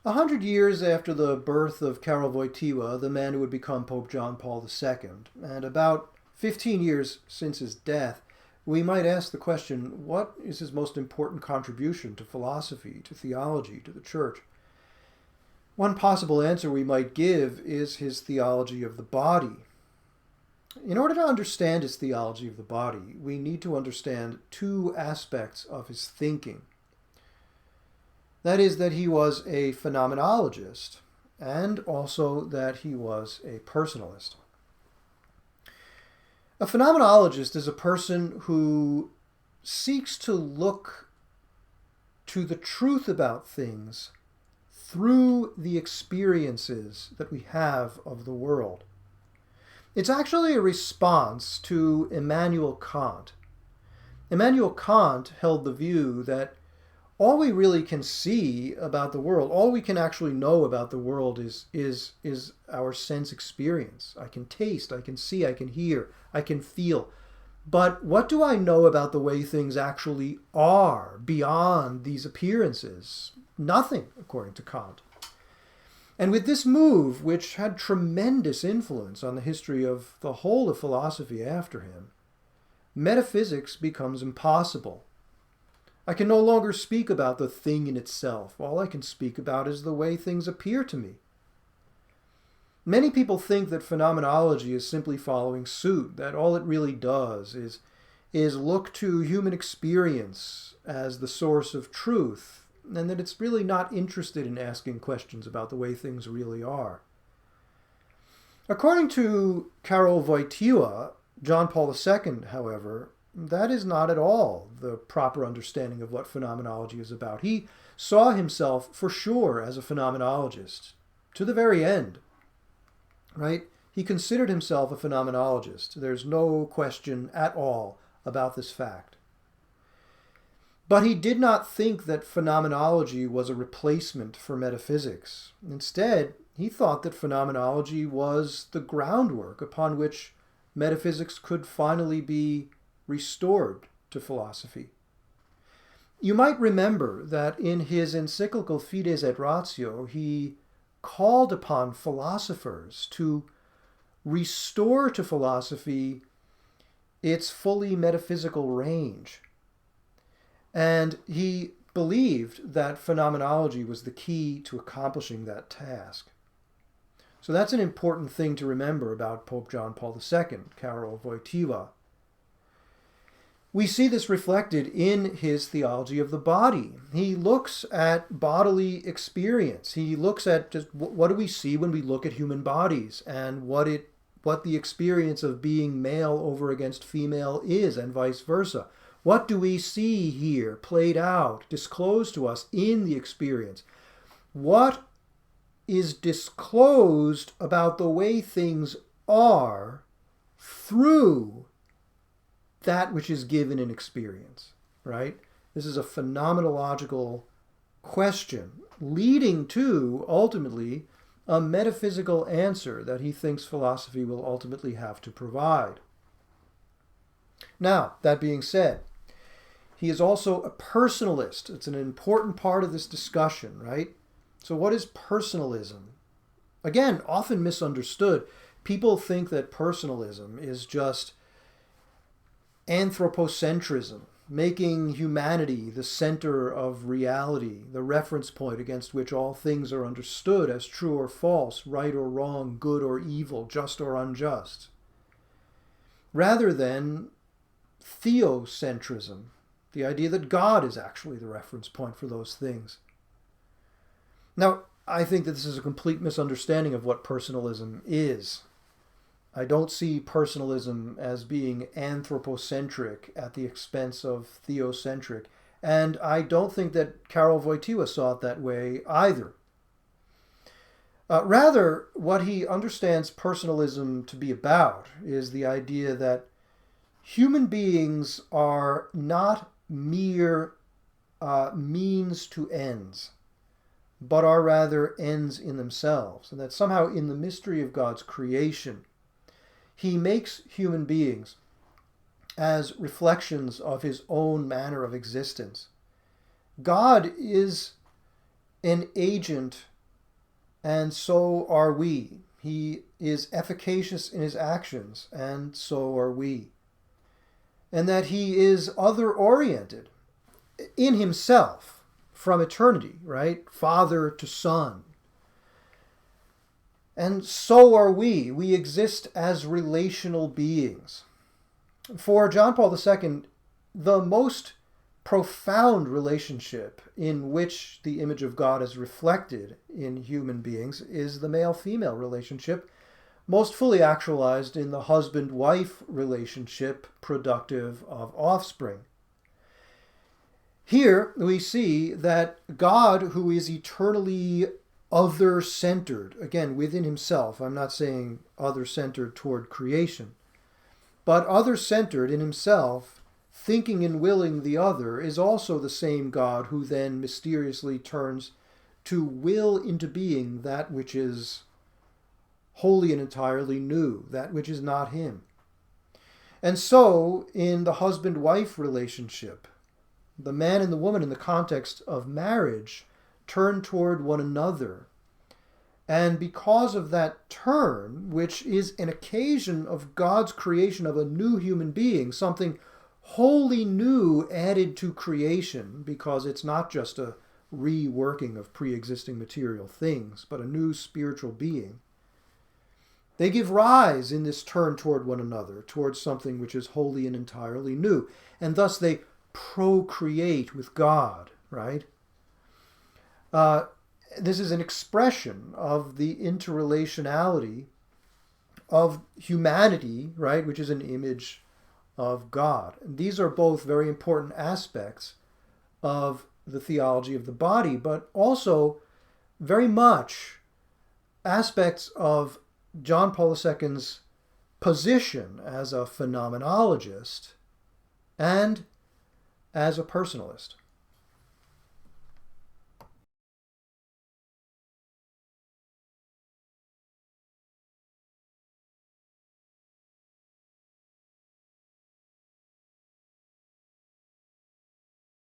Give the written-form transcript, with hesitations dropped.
100 years after the birth of Karol Wojtyła, the man who would become Pope John Paul II, and about 15 years since his death, we might ask the question, what is his most important contribution to philosophy, to theology, to the church? One possible answer we might give is his theology of the body. In order to understand his theology of the body, we need to understand two aspects of his thinking. That is, that he was a phenomenologist, and also that he was a personalist. A phenomenologist is a person who seeks to look to the truth about things through the experiences that we have of the world. It's actually a response to Immanuel Kant. Immanuel Kant held the view that all we really can see about the world, all we can actually know about the world is our sense experience. I can taste, I can see, I can hear, I can feel. But what do I know about the way things actually are beyond these appearances? Nothing, according to Kant. And with this move, which had tremendous influence on the history of the whole of philosophy after him, metaphysics becomes impossible. I can no longer speak about the thing in itself. All I can speak about is the way things appear to me. Many people think that phenomenology is simply following suit, that all it really does is look to human experience as the source of truth, and that it's really not interested in asking questions about the way things really are. According to Karol Wojtyła, John Paul II, however, that is not at all the proper understanding of what phenomenology is about. He saw himself for sure as a phenomenologist, to the very end, right? He considered himself a phenomenologist. There's no question at all about this fact. But he did not think that phenomenology was a replacement for metaphysics. Instead, he thought that phenomenology was the groundwork upon which metaphysics could finally be restored to philosophy. You might remember that in his encyclical Fides et Ratio, he called upon philosophers to restore to philosophy its fully metaphysical range. And he believed that phenomenology was the key to accomplishing that task. So that's an important thing to remember about Pope John Paul II, Karol Wojtyła. We see this reflected in his theology of the body. He looks at bodily experience. He looks at just what do we see when we look at human bodies, and what the experience of being male over against female is, and vice versa. What do we see here played out, disclosed to us in the experience? What is disclosed about the way things are through that which is given in experience, right? This is a phenomenological question leading to, ultimately, a metaphysical answer that he thinks philosophy will ultimately have to provide. Now, that being said, he is also a personalist. It's an important part of this discussion, right? So what is personalism? Again, often misunderstood. People think that personalism is just anthropocentrism, making humanity the center of reality, the reference point against which all things are understood as true or false, right or wrong, good or evil, just or unjust. Rather than theocentrism, the idea that God is actually the reference point for those things. Now, I think that this is a complete misunderstanding of what personalism is. I don't see personalism as being anthropocentric at the expense of theocentric. And I don't think that Karol Wojtyła saw it that way either. Rather, what he understands personalism to be about is the idea that human beings are not mere means to ends, but are rather ends in themselves. And that somehow in the mystery of God's creation, he makes human beings as reflections of his own manner of existence. God is an agent and so are we. He is efficacious in his actions, and so are we. And that he is other-oriented in himself from eternity, right? Father to Son. And so are we. We exist as relational beings. For John Paul II, the most profound relationship in which the image of God is reflected in human beings is the male-female relationship, most fully actualized in the husband-wife relationship productive of offspring. Here we see that God, who is eternally other-centered, again, within himself, I'm not saying other-centered toward creation, but other-centered in himself, thinking and willing the other, is also the same God who then mysteriously turns to will into being that which is wholly and entirely new, that which is not him. And so, in the husband-wife relationship, the man and the woman in the context of marriage turn toward one another. And because of that turn, which is an occasion of God's creation of a new human being, something wholly new added to creation, because it's not just a reworking of pre-existing material things, but a new spiritual being, they give rise in this turn toward one another, towards something which is wholly and entirely new. And thus they procreate with God, right? This is an expression of the interrelationality of humanity, right, which is an image of God. And these are both very important aspects of the theology of the body, but also very much aspects of John Paul II's position as a phenomenologist and as a personalist.